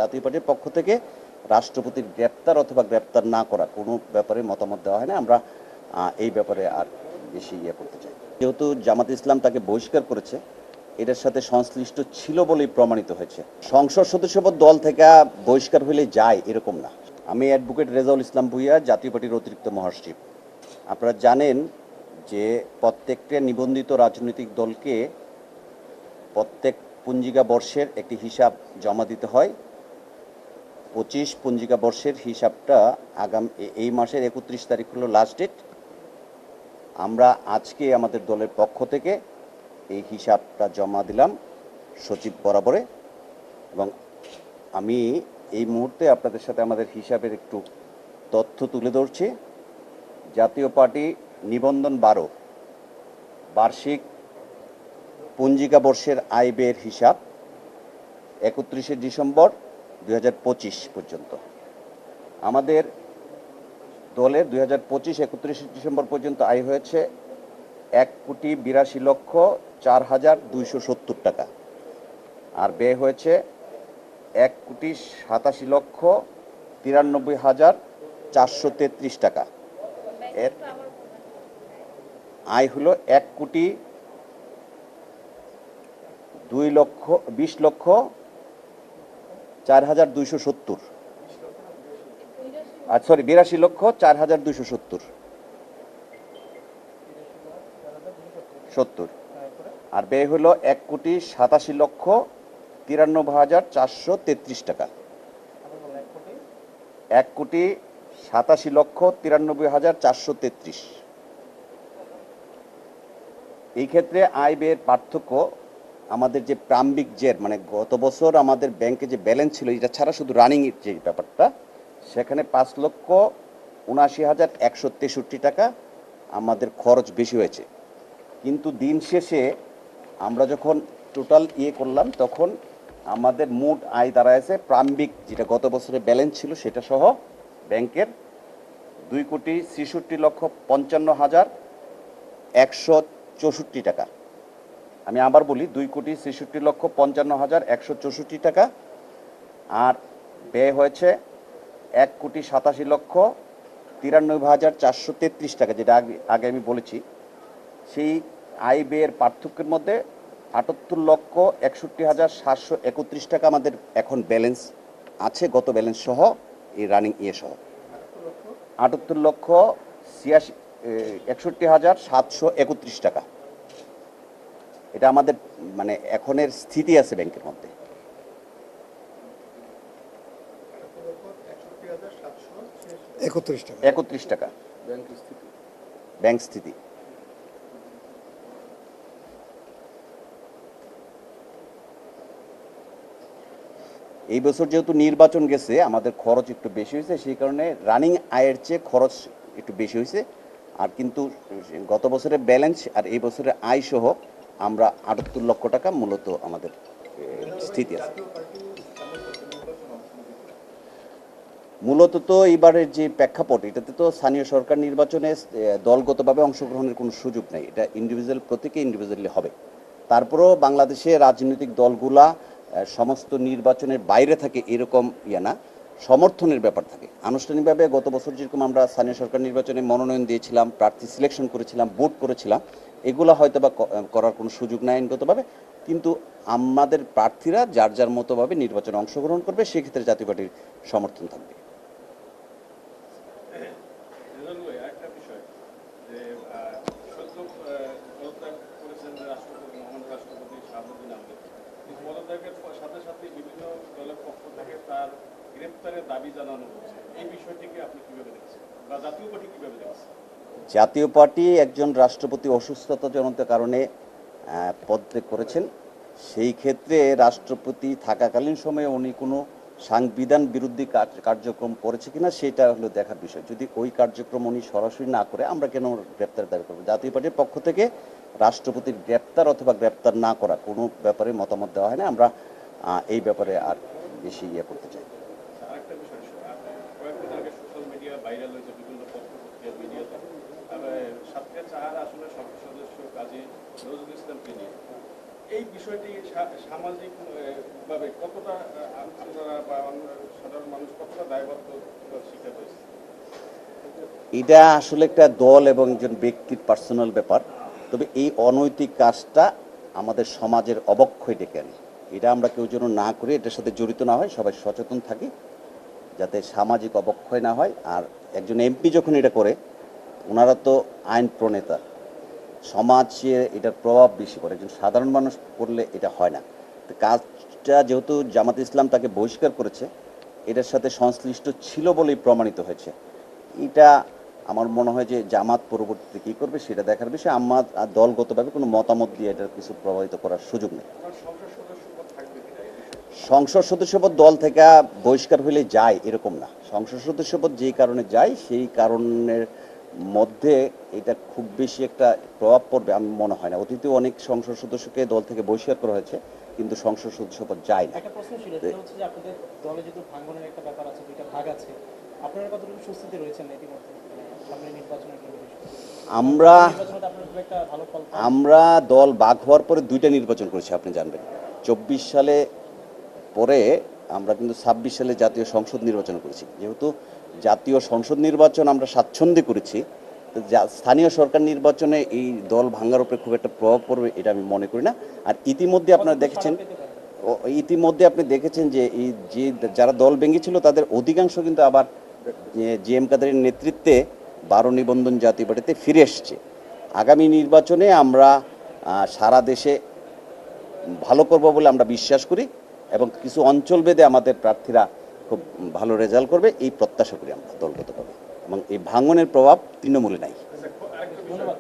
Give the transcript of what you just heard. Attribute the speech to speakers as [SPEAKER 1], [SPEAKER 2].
[SPEAKER 1] জাতীয় পার্টির পক্ষ থেকে রাষ্ট্রপতির গ্রেপ্তার অথবা গ্রেপ্তার না করা কোনো ব্যাপারে মতামত দেওয়া হয় না। আমরা এই ব্যাপারে আর বেশি করতে চাই। যেহেতু জামাত ইসলাম তাকে বহিষ্কার করেছে, এটার সাথে সংশ্লিষ্ট ছিল বলেই প্রমাণিত হয়েছে। সংসদ সদস্যপদ দল থেকে বহিষ্কার হলে যায় এরকম না। আমি অ্যাডভোকেট রেজাউল ইসলাম ভূঁইয়া, জাতীয় পার্টির অতিরিক্ত মহাসচিব। আপনারা জানেন যে প্রত্যেকটা নিবন্ধিত রাজনৈতিক দলকে প্রত্যেক পঞ্জিকা বর্ষের একটি হিসাব জমা দিতে হয়। 25 পঞ্জিকা বর্ষের হিসাবটা এই মাসের 31 তারিখ হলো লাস্ট ডেট। আমরা আজকে আমাদের দলের পক্ষ থেকে এই হিসাবটা জমা দিলাম সচিব বরাবরে, এবং আমি এই মুহূর্তে আপনাদের সাথে আমাদের হিসাবের একটু তথ্য তুলে ধরছি। জাতীয় পার্টি নিবন্ধন 12 বার্ষিক পঞ্জিকা বর্ষের আয় ব্যয়ের হিসাব 31শে ডিসেম্বর 2025 পর্যন্ত। আমাদের দলের 2025-31 ডিসেম্বর পর্যন্ত আয় হয়েছে 1,82,04,270 টাকা, আর ব্যয় হয়েছে 1,87,93,433 টাকা। এর আয় হলো 1,20,04,270, আর সরি 82,04,270, আর ব্যয় হলো 1,87,93,433 টাকা। 1,87,93,433। এই ক্ষেত্রে আয় ব্যয়ের পার্থক্য আমাদের যে প্রাম্বিক জের, মানে গত বছর আমাদের ব্যাংকে যে ব্যালেন্স ছিল, এটা ছাড়া শুধু রানিং এর যে ব্যাপারটা, সেখানে 5,79,163 টাকা আমাদের খরচ বেশি হয়েছে। কিন্তু দিন শেষে আমরা যখন টোটাল করলাম, তখন আমাদের মোট আয় দাঁড়ায়ছে প্রাম্বিক যেটা গত বছরের ব্যালেন্স ছিল সেটা সহ ব্যাংকের 2,63,55,164 টাকা। আমি আবার বলি, 2,63,55,164 টাকা, আর ব্যয় হয়েছে 1,87,93,433 টাকা, যেটা আগে আমি বলেছি। সেই আয় ব্যয়ের পার্থক্যের মধ্যে 78,61,731 টাকা আমাদের এখন ব্যালেন্স আছে, গত ব্যালেন্স সহ এই রানিং সহ 78,61,731 টাকা। এটা আমাদের মানে এখনের স্থিতি আছে ব্যাংকের মধ্যে। 31 টাকা ব্যাংক স্থিতি। এই বছর যেহেতু নির্বাচন গেছে, আমাদের খরচ একটু বেশি হয়েছে, সেই কারণে রানিং আয়ের চেয়ে খরচ একটু বেশি হয়েছে। আর কিন্তু গত বছরের ব্যালেন্স আর এই বছরের আয় সহ আমরা 78 লক্ষ টাকা মূলত আমাদের স্থিতি আছে। মূলত তো এবারের যে প্রেক্ষাপট, এটাতে তো স্থানীয় সরকার নির্বাচনে দলগতভাবে অংশগ্রহণের কোনো সুযোগ নেই। এটা ইন্ডিভিজুয়াল, প্রত্যেকে ইন্ডিভিজুয়ালি হবে। তারপরেও বাংলাদেশে রাজনৈতিক দলগুলা সমস্ত নির্বাচনের বাইরে থাকে এরকম না, সমর্থনের ব্যাপার থাকে। আনুষ্ঠানিকভাবে গত বছর যেরকম আমরা স্থানীয় সরকার নির্বাচনে মনোনয়ন দিয়েছিলাম, প্রার্থী সিলেকশন করেছিলাম, ভোট করেছিলাম, এগুলো হয়তো বা করার কোনো সুযোগ নাই আইনগতভাবে। কিন্তু আমাদের প্রার্থীরা যার যার মতোভাবে নির্বাচনে অংশগ্রহণ করবে, সেক্ষেত্রে জাতীয় পার্টির সমর্থন থাকবে। জাতীয় পার্টি একজন রাষ্ট্রপতি অসুস্থতাজনিত কারণে পদত্যাগ করেছেন। সেই ক্ষেত্রে রাষ্ট্রপতি থাকাকালীন সময়ে উনি কোনো সাংবিধান বিরোধী কার্যক্রম করেছে কিনা সেটা হলো দেখার বিষয়। যদি ওই কার্যক্রম উনি সরাসরি না করে, আমরা কেন গ্রেপ্তার দাবি করবো? জাতীয় পার্টির পক্ষ থেকে রাষ্ট্রপতির গ্রেপ্তার অথবা গ্রেপ্তার না করা কোনো ব্যাপারে মতামত দেওয়া হয় না। আমরা এই ব্যাপারে আর বেশি করতে চাই।
[SPEAKER 2] এই বিষয়টি সামাজিক ভাবে কতটা আপনারা বা সাধারণ মানুষ কতটা দায়বদ্ধ শিকার হয়েছে?
[SPEAKER 1] এটা আসলে একটা দল এবং একজন ব্যক্তির পার্সোনাল ব্যাপার। তবে এই অনৈতিক কাজটা আমাদের সমাজের অবক্ষয় ডেকে আনে। এটা আমরা কেউ যেন না করি, এটার সাথে জড়িত না হয়, সবাই সচেতন থাকি যাতে সামাজিক অবক্ষয় না হয়। আর একজন এমপি যখন এটা করে, ওনারা তো আইন প্রণেতা, সমাজে এটার প্রভাব বেশি পড়ে। একজন সাধারণ মানুষ করলে এটা হয় না। তো কাজটা যেহেতু জামাত ইসলাম তাকে বহিষ্কার করেছে, এটার সাথে সংশ্লিষ্ট ছিল বলেই প্রমাণিত হয়েছে। এটা আমার মনে হয় যে জামাত পরবর্তীতে কী করবে সেটা দেখার বিষয়। আমার দলগতভাবে কোনো মতামত দিয়ে এটার কিছু প্রভাবিত করার সুযোগ নেই।
[SPEAKER 2] আমার সংসদ সদস্যপদ থাকবে কিনা এই বিষয়ে?
[SPEAKER 1] সংসদ সদস্যপদ দল থেকে বহিষ্কার হলে যায় এরকম না। সংসদ সদস্যপদ যেই কারণে যায় সেই কারণের মধ্যে এটা খুব বেশি একটা প্রভাব পড়বে আমি মনে হয় না। অতীতে অনেক সংসদ সদস্যকে দল থেকে বহিষ্কার করা হয়েছে, কিন্তু সংসদ সদস্যপদ যায় না।
[SPEAKER 3] একটা প্রশ্ন ছিল, সেটা হচ্ছে যে আপনাদের দলে যেহেতু ভাঙনের একটা ব্যাপার আছে, দুইটা ভাগ আছে, আপনারা কতটুকু স্বস্তিতে রয়েছেন ইতিমধ্যে সামনে নির্বাচনের কেন্দ্রে?
[SPEAKER 1] আমরা
[SPEAKER 3] নির্বাচনে আপনার খুব একটা ভালো ফল পান?
[SPEAKER 1] আমরা দল ভাগ হওয়ার পরে দুইটা নির্বাচন করেছি, আপনি জানবেন। 24 সালে পরে আমরা কিন্তু 26 সালে জাতীয় সংসদ নির্বাচন করেছি। যেহেতু জাতীয় সংসদ নির্বাচন আমরা স্বাচ্ছন্দ্যে করেছি, তো স্থানীয় সরকার নির্বাচনে এই দল ভাঙার উপরে খুব একটা প্রভাব পড়বে এটা আমি মনে করি না। আর ইতিমধ্যে আপনারা দেখেছেন, ইতিমধ্যে আপনি দেখেছেন যে এই যে যারা দল ভেঙেছিল তাদের অধিকাংশ কিন্তু আবার জি এম কাদেরের নেতৃত্বে 12 নিবন্ধন জাতীয় পার্টিতে ফিরে এসছে। আগামী নির্বাচনে আমরা সারা দেশে ভালো করব বলে আমরা বিশ্বাস করি এবং কিছু অঞ্চলভেদে আমাদের প্রার্থীরা খুব ভালো রেজাল্ট করবে এই প্রত্যাশা করি আমরা দলগতভাবে, এবং এই ভাঙনের প্রভাব তৃণমূলে নাই।
[SPEAKER 2] আরেকটা বিষয়,
[SPEAKER 3] ধন্যবাদ।